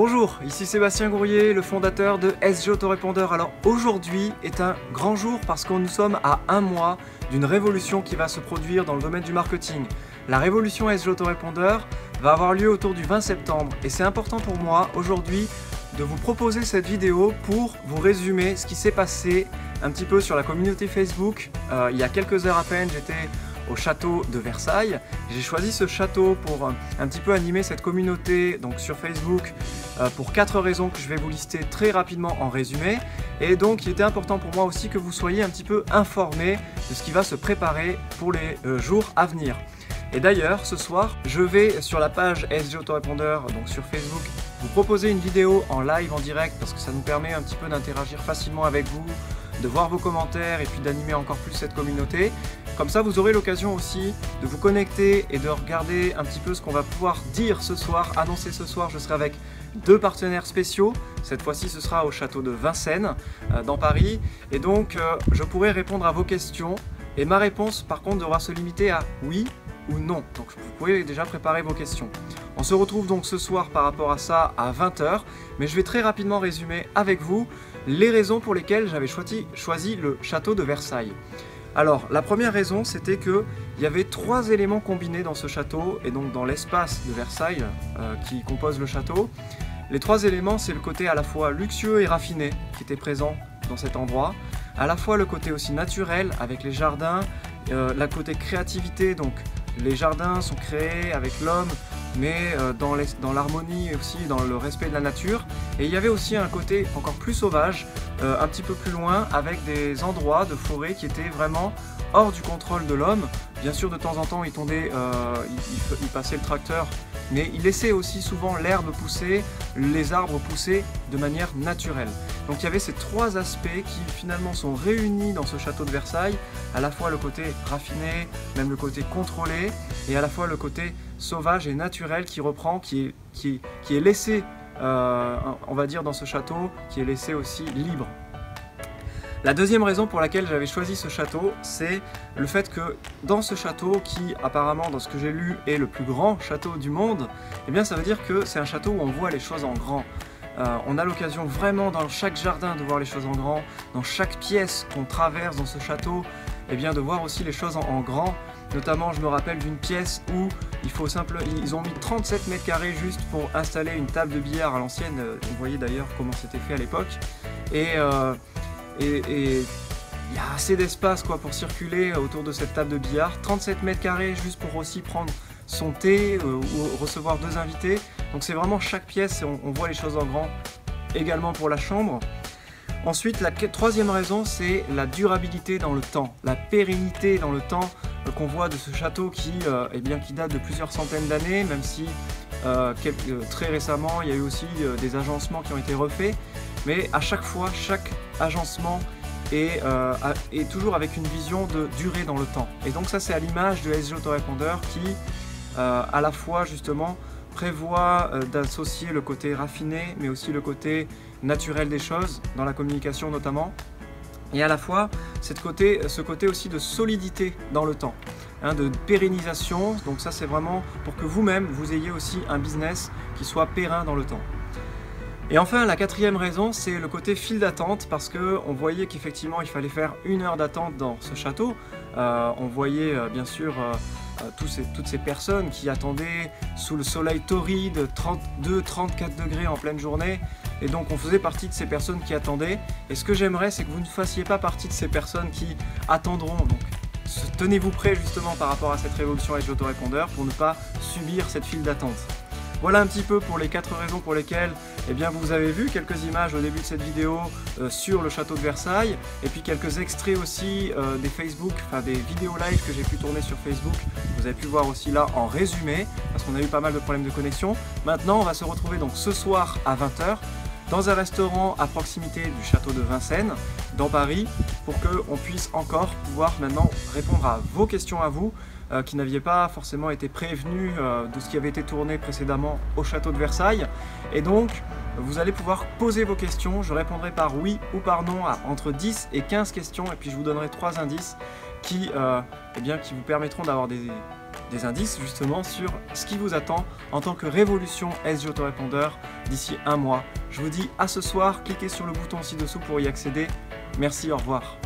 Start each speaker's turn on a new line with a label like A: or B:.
A: Bonjour, ici Sébastien Gourrier, le fondateur de SG Autorépondeur. Alors aujourd'hui est un grand jour parce que nous sommes à un mois d'une révolution qui va se produire dans le domaine du marketing. La révolution SG Autorépondeur va avoir lieu autour du 20 septembre et c'est important pour moi aujourd'hui de vous proposer cette vidéo pour vous résumer ce qui s'est passé un petit peu sur la communauté Facebook. Il y a quelques heures à peine, j'étais au château de Versailles. J'ai choisi ce château pour un petit peu animer cette communauté donc sur Facebook pour 4 raisons que je vais vous lister très rapidement en résumé. Et donc il était important pour moi aussi que vous soyez un petit peu informés de ce qui va se préparer pour les jours à venir. Et d'ailleurs ce soir je vais sur la page SG Autorépondeur donc sur Facebook vous proposer une vidéo en live en direct parce que ça nous permet un petit peu d'interagir facilement avec vous, de voir vos commentaires et puis d'animer encore plus cette communauté. Comme ça, vous aurez l'occasion aussi de vous connecter et de regarder un petit peu ce qu'on va pouvoir dire ce soir, annoncer ce soir. Je serai avec 2 partenaires spéciaux. Cette fois-ci, ce sera au château de Vincennes, dans Paris. Et donc, je pourrai répondre à vos questions. Et ma réponse, par contre, devra se limiter à oui ou non. Donc, vous pouvez déjà préparer vos questions. On se retrouve donc ce soir par rapport à ça à 20 h. Mais je vais très rapidement résumer avec vous les raisons pour lesquelles j'avais choisi le château de Versailles. Alors, la première raison, c'était qu'il y avait 3 éléments combinés dans ce château, et donc dans l'espace de Versailles qui compose le château. Les 3 éléments, c'est le côté à la fois luxueux et raffiné qui était présent dans cet endroit, à la fois le côté aussi naturel avec les jardins, la côté créativité, donc les jardins sont créés avec l'homme, mais dans l'harmonie et aussi dans le respect de la nature. Et il y avait aussi un côté encore plus sauvage, un petit peu plus loin, avec des endroits de forêt qui étaient vraiment hors du contrôle de l'homme. Bien sûr, de temps en temps, il passait le tracteur, mais il laissait aussi souvent l'herbe pousser, les arbres pousser de manière naturelle. Donc il y avait ces 3 aspects qui finalement sont réunis dans ce château de Versailles, à la fois le côté raffiné, même le côté contrôlé, et à la fois le côté sauvage et naturel qui reprend, qui est laissé, on va dire, dans ce château, qui est laissé aussi libre. La deuxième raison pour laquelle j'avais choisi ce château, c'est le fait que dans ce château, qui apparemment, dans ce que j'ai lu, est le plus grand château du monde, eh bien ça veut dire que c'est un château où on voit les choses en grand. On a l'occasion vraiment dans chaque jardin de voir les choses en grand, dans chaque pièce qu'on traverse dans ce château, eh bien de voir aussi les choses en grand. Notamment, je me rappelle d'une pièce où ils ont mis 37 mètres carrés juste pour installer une table de billard à l'ancienne. Vous voyez d'ailleurs comment c'était fait à l'époque. Et il y a assez d'espace pour circuler autour de cette table de billard. 37 mètres carrés juste pour aussi prendre son thé ou recevoir 2 invités. Donc c'est vraiment chaque pièce, on voit les choses en grand, également pour la chambre. Ensuite, la 3e raison, c'est la durabilité dans le temps, la pérennité dans le temps qu'on voit de ce château qui date de plusieurs centaines d'années, même si très récemment, il y a eu aussi des agencements qui ont été refaits. Mais à chaque fois, chaque agencement est toujours avec une vision de durée dans le temps. Et donc ça, c'est à l'image de SG Autorépondeur qui, à la fois justement, prévoit d'associer le côté raffiné, mais aussi le côté naturel des choses, dans la communication notamment, et à la fois ce côté aussi de solidité dans le temps, de pérennisation. Donc ça, c'est vraiment pour que vous-même, vous ayez aussi un business qui soit périn dans le temps. Et enfin, la 4e raison, c'est le côté file d'attente, parce qu'on voyait qu'effectivement, il fallait faire 1 heure d'attente dans ce château. On voyait bien sûr toutes ces personnes qui attendaient sous le soleil torride, 32-34 degrés en pleine journée. Et donc on faisait partie de ces personnes qui attendaient. Et ce que j'aimerais, c'est que vous ne fassiez pas partie de ces personnes qui attendront. Donc tenez-vous prêts justement par rapport à cette révolution SG Autorépondeur pour ne pas subir cette file d'attente. Voilà un petit peu pour les 4 raisons pour lesquelles vous avez vu quelques images au début de cette vidéo sur le château de Versailles, et puis quelques extraits aussi des vidéos live que j'ai pu tourner sur Facebook. Vous avez pu voir aussi là en résumé, parce qu'on a eu pas mal de problèmes de connexion. Maintenant, on va se retrouver donc ce soir à 20 h dans un restaurant à proximité du château de Vincennes, dans Paris, pour qu'on puisse encore pouvoir maintenant répondre à vos questions à vous, qui n'aviez pas forcément été prévenus de ce qui avait été tourné précédemment au château de Versailles. Et donc, vous allez pouvoir poser vos questions. Je répondrai par oui ou par non à entre 10 et 15 questions. Et puis, je vous donnerai 3 indices qui vous permettront d'avoir des indices justement sur ce qui vous attend en tant que révolution SG Autorépondeur d'ici un mois. Je vous dis à ce soir, cliquez sur le bouton ci-dessous pour y accéder. Merci, au revoir.